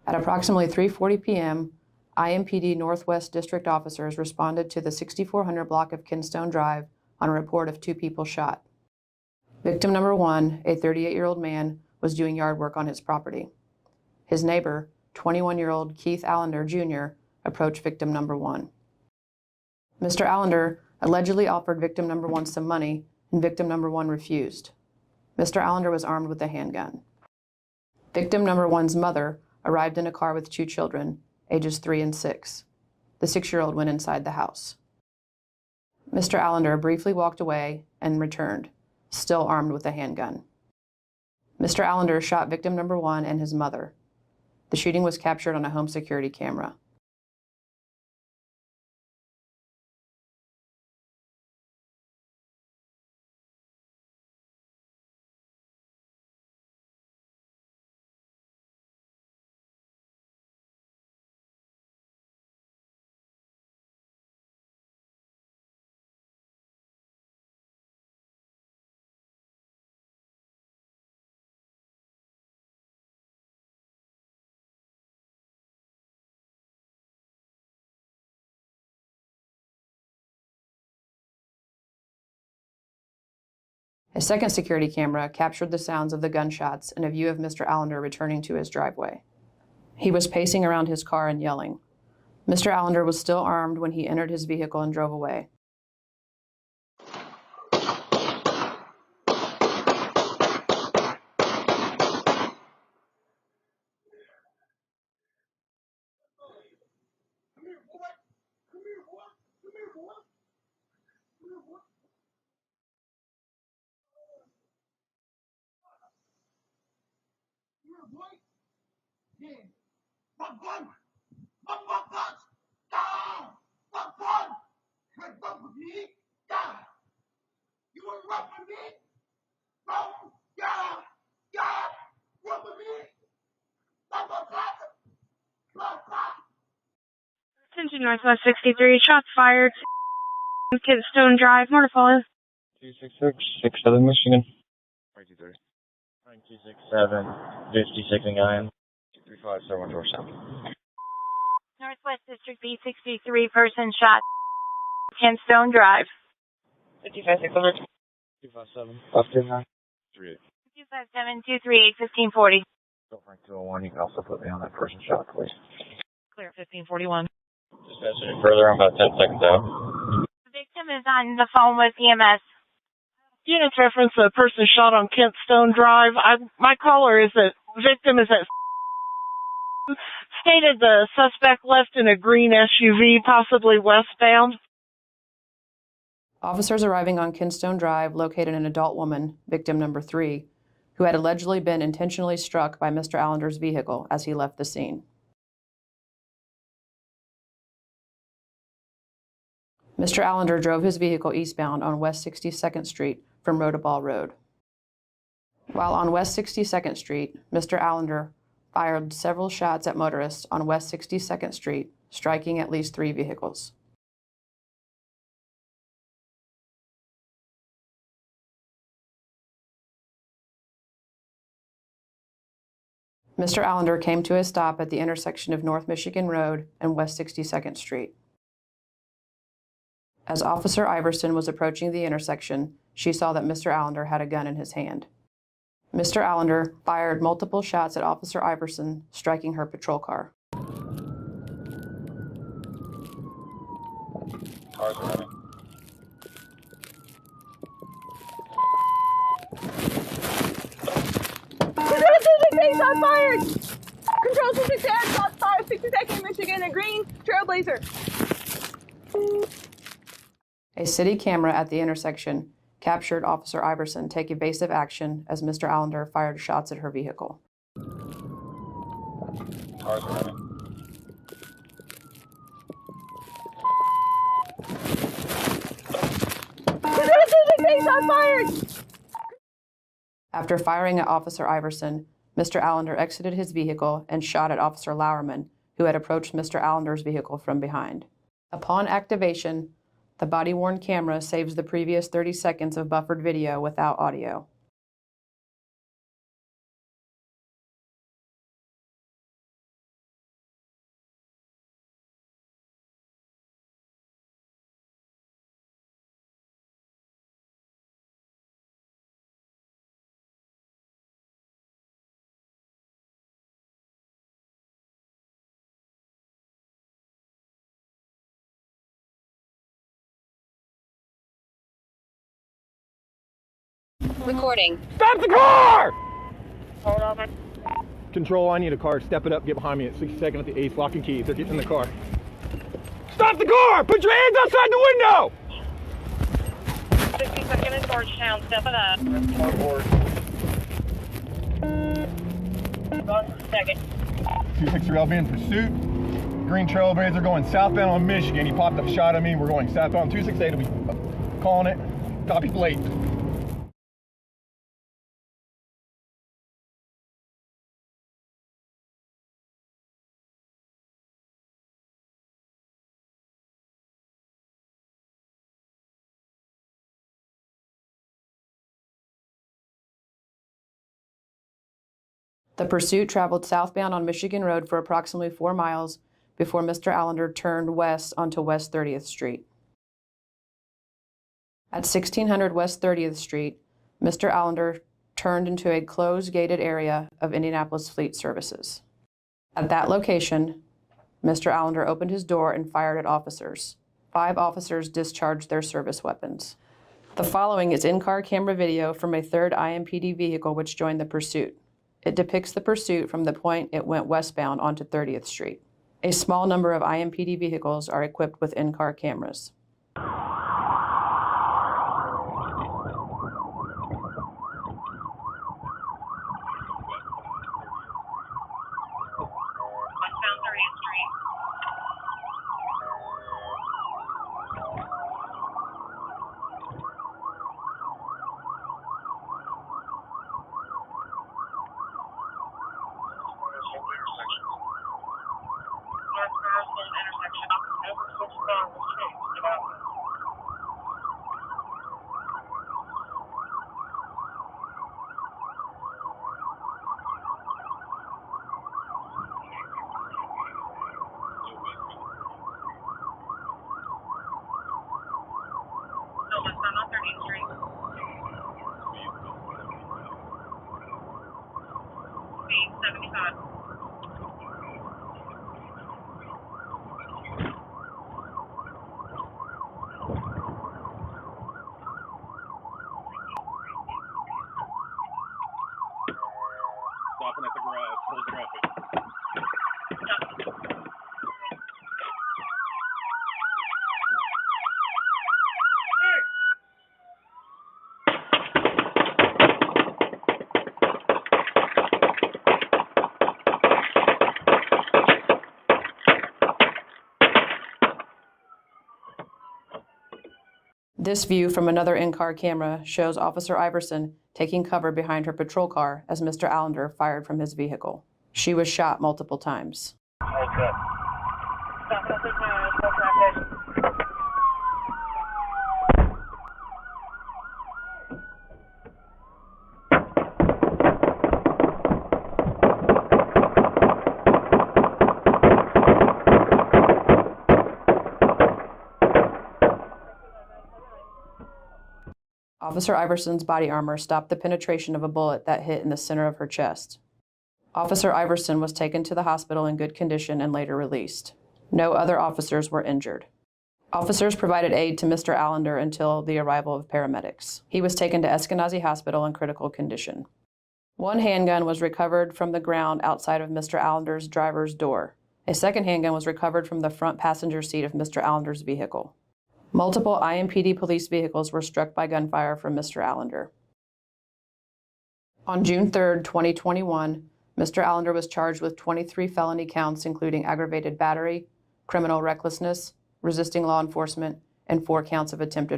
At approximately 3:40 p.m., IMPD Northwest District officers responded to the 6400 block of Kentstone Drive on a report of 2 people shot. Victim number 1, a 38-year-old man, was doing yard work on his property. His neighbor, 21-year-old Keith Allender Jr., approached victim number 1. Mr. Allender allegedly offered victim number 1 some money, and victim number 1 refused. Mr. Allender was armed with a handgun. Victim number 1's mother arrived in a car with 2 children, ages 3 and 6. The 6-year-old went inside the house. Mr. Allender briefly walked away and returned, still armed with a handgun. Mr. Allender shot victim number 1 and his mother. The shooting was captured on a home security camera. A second security camera captured the sounds of the gunshots and a view of Mr. Allender returning to his driveway. He was pacing around his car and yelling. Mr. Allender was still armed when he entered his vehicle and drove away. Attention Northwest 63, shots fired. Kentstone Drive, Metropolitan. 266, 67 Michigan. 9230. 9267, 56 Iron. 235 Northwest District B63, person shot. Kentstone Drive. 55600. 257. 529. 38. 257 238 1540. Go Frank 201. You can also put me on that person shot, please. Clear 1541. Just any further, I'm about 10 seconds out. The victim is on the phone with EMS. Units reference a person shot on Kentstone Drive. My caller is that victim is at stated the suspect left in a green SUV, possibly westbound. Officers arriving on Kentstone Drive located an adult woman, victim number 3, who had allegedly been intentionally struck by Mr. Allender's vehicle as he left the scene. Mr. Allender drove his vehicle eastbound on West 62nd Street from Rotaball Road. While on West 62nd Street, Mr. Allender fired several shots at motorists on West 62nd Street, striking at least 3 vehicles. Mr. Allender came to a stop at the intersection of North Michigan Road and West 62nd Street. As Officer Iverson was approaching the intersection, she saw that Mr. Allender had a gun in his hand. Mr. Allender fired multiple shots at Officer Iverson, striking her patrol car. Cars are running. Shots fired! Control 268, shots fired, 62nd Michigan, a green Trailblazer. A city camera at the intersection captured Officer Iverson take evasive action as Mr. Allender fired shots at her vehicle. Cars are running. Shots fired! After firing at Officer Iverson, Mr. Allender exited his vehicle and shot at Officer Lauerman, who had approached Mr. Allender's vehicle from behind. Upon activation, the body-worn camera saves the previous 30 seconds of buffered video without audio. Recording. Stop the car! Hold on. Control, I need a car. Step it up, get behind me at 62nd at the Ace, lock and key. They're getting in the car. Stop the car! Put your hands outside the window! 62nd in Georgetown, step it up. Second. 263, be in pursuit. Green Trailblazer going southbound on Michigan. He popped up a shot at me. We're going southbound 268. We'll be calling it. Copy plate. The pursuit traveled southbound on Michigan Road for approximately 4 miles before Mr. Allender turned west onto West 30th Street. At 1600 West 30th Street, Mr. Allender turned into a closed gated area of Indianapolis Fleet Services. At that location, Mr. Allender opened his door and fired at officers. 5 officers discharged their service weapons. The following is in-car camera video from a third IMPD vehicle which joined the pursuit. It depicts the pursuit from the point it went westbound onto 30th Street. A small number of IMPD vehicles are equipped with in-car cameras. Westbound 30th Street. North Carlsbad intersection. Number 69 was changed. Get out. No, westbound on 30th Street. Speed 75. Stopping at the garage, full traffic. This view from another in-car camera shows Officer Iverson taking cover behind her patrol car as Mr. Allender fired from his vehicle. She was shot multiple times. Okay. Stop at the car, full traffic. Officer Iverson's body armor stopped the penetration of a bullet that hit in the center of her chest. Officer Iverson was taken to the hospital in good condition and later released. No other officers were injured. Officers provided aid to Mr. Allender until the arrival of paramedics. He was taken to Eskenazi Hospital in critical condition. 1 handgun was recovered from the ground outside of Mr. Allender's driver's door. A second handgun was recovered from the front passenger seat of Mr. Allender's vehicle. Multiple IMPD police vehicles were struck by gunfire from Mr. Allender. On June 3, 2021, Mr. Allender was charged with 23 felony counts, including aggravated battery, criminal recklessness, resisting law enforcement, and 4 counts of attempted